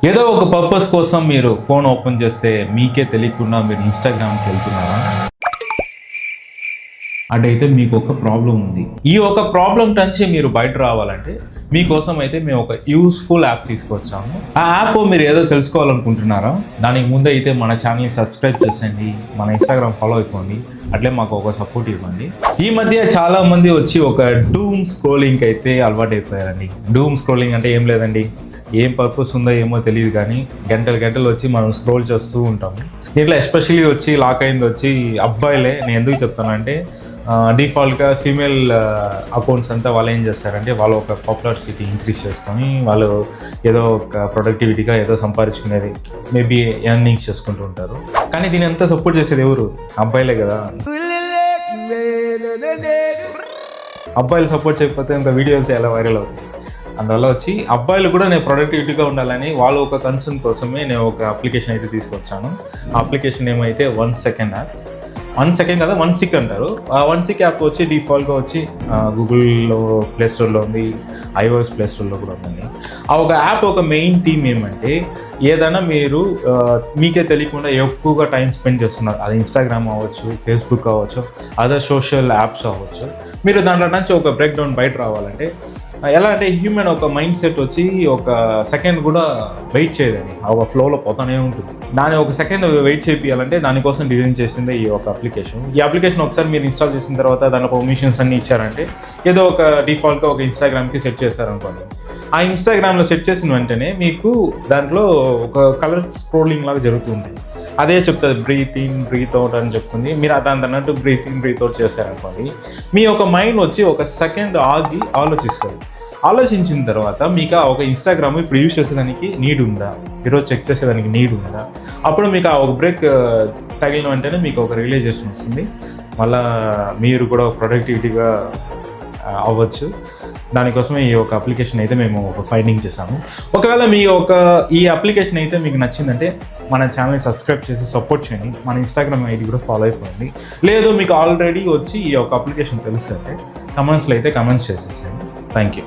ఏదో ఒక పర్పస్ కోసం మీరు ఫోన్ ఓపెన్ చేస్తే మీకే తెలియకుండా మీరు ఇన్స్టాగ్రామ్కి వెళ్తున్నారా? అటైతే మీకు ఒక ప్రాబ్లం ఉంది. ఈ ఒక ప్రాబ్లం నుంచి మీరు బయట రావాలంటే మీకోసం అయితే మేము ఒక యూస్ఫుల్ యాప్ తీసుకొచ్చాము. ఆ యాప్ మీరు ఏదో తెలుసుకోవాలనుకుంటున్నారా? దానికి ముందే అయితే మన ఛానల్ని సబ్స్క్రైబ్ చేసండి, మన ఇన్స్టాగ్రామ్ ఫాలో అయిపోండి, అట్లే మాకు ఒక సపోర్ట్ ఇవ్వండి. ఈ మధ్య చాలా మంది వచ్చి ఒక డూమ్ స్క్రోలింగ్ అయితే అలవాటు అయిపోయారండి. డూమ్ స్క్రోలింగ్ అంటే ఏం లేదండి, ఏం పర్పస్ ఉందో ఏమో తెలియదు కానీ గంటలు వచ్చి మనం స్క్రోల్ చేస్తూ ఉంటాము. దీంట్లో ఎస్పెషల్లీ వచ్చి లాక్ అయింది వచ్చి అబ్బాయిలే. నేను ఎందుకు చెప్తానంటే డిఫాల్ట్గా ఫీమేల్ అకౌంట్స్ అంతా వాళ్ళు ఏం చేస్తారంటే వాళ్ళు ఒక పాపులారిటీ ఇంక్రీజ్ చేసుకొని వాళ్ళు ఏదో ఒక ప్రొడక్టివిటీగా ఏదో సంపాదించుకునేది మేబీ ఎర్నింగ్స్ చేసుకుంటూ ఉంటారు. కానీ దీని అంతా సపోర్ట్ చేసేది ఎవరు? అబ్బాయిలే కదా. అబ్బాయిలు సపోర్ట్ చేయకపోతే ఇంకా వీడియోస్ ఎలా వైరల్ అవుతాయి? అందువల్ల వచ్చి అబ్బాయిలు కూడా నేను ప్రొడక్టివిటీగా ఉండాలని వాళ్ళు ఒక కన్సర్న్ కోసమే నేను ఒక అప్లికేషన్ అయితే తీసుకొచ్చాను. ఆ అప్లికేషన్ ఏమైతే 1 సెకండ్ యాప్. 1 సెకండ్ కదా, 1 సిక్ అంటారు. ఆ 1 సిక్ యాప్ వచ్చి డిఫాల్ట్గా వచ్చి గూగుల్లో ప్లే స్టోర్లో ఉంది, iOS ప్లే స్టోర్లో కూడా ఉందండి. ఆ ఒక యాప్ ఒక మెయిన్ థీమ్ ఏమంటే ఏదైనా మీరు మీకే తెలియకుండా ఎక్కువగా టైం స్పెండ్ చేస్తున్నారు, అది ఇన్స్టాగ్రామ్ అవ్వచ్చు, ఫేస్బుక్ అవ్వచ్చు, అదర్ సోషల్ యాప్స్ అవ్వచ్చు. మీరు దాంట్లో నుంచి ఒక బ్రేక్ డౌన్ బయట రావాలంటే ఎలా అంటే హ్యూమన్ ఒక మైండ్ సెట్ వచ్చి ఒక సెకండ్ కూడా వెయిట్ చేయదని ఒక ఫ్లోలో పోతానే ఉంటుంది. దాన్ని ఒక సెకండ్ వెయిట్ చేయాలంటే దానికోసం డిజైన్ చేసిందే ఈ ఒక అప్లికేషన్. ఈ అప్లికేషన్ ఒకసారి మీరు ఇన్స్టాల్ చేసిన తర్వాత దాని పర్మిషన్స్ అన్ని ఇచ్చారంటే ఏదో ఒక డిఫాల్ట్గా ఒక ఇన్స్టాగ్రామ్కి సెట్ చేశారనుకోండి. ఆ ఇన్స్టాగ్రామ్లో సెట్ చేసిన వెంటనే మీకు దాంట్లో ఒక కలర్ స్క్రోలింగ్ లాగా జరుగుతుంది. అదే చెప్తుంది బ్రీత్ ఇన్ బ్రీత్ అవుట్ అని చెప్తుంది. మీరు దాని అన్నట్టు బ్రీత్ ఇన్ బ్రీత్ అవుట్ చేశారనుకోండి, మీ ఒక మైండ్ వచ్చి ఒక సెకండ్ ఆగి ఆలోచిస్తుంది. ఆలోచించిన తర్వాత మీకు ఒక ఇన్స్టాగ్రామ్ ఇప్పుడు యూజ్ చేసేదానికి నీడ్ ఉందా, ఈరోజు చెక్ చేసేదానికి నీడ్ ఉందా, అప్పుడు మీకు ఆ ఒక బ్రేక్ తగిలిన వెంటనే మీకు ఒక రియలైజేషన్ వస్తుంది. మళ్ళీ మీరు కూడా ప్రొడక్టివిటీగా అవ్వచ్చు. దానికోసమే ఈ ఒక అప్లికేషన్ అయితే మేము ఒక ఫైండింగ్ చేసాము. ఒకవేళ ఈ అప్లికేషన్ అయితే మీకు నచ్చిందంటే మన ఛానల్ని సబ్స్క్రైబ్ చేసి సపోర్ట్ చేయండి, మన ఇన్స్టాగ్రామ్ ఐడి కూడా ఫాలో అయిపోయింది. లేదు మీకు ఆల్రెడీ వచ్చి ఈ ఒక అప్లికేషన్ తెలుసు అంటే కమెంట్స్లో అయితే కమెంట్స్ చేసేసేయండి. Thank you.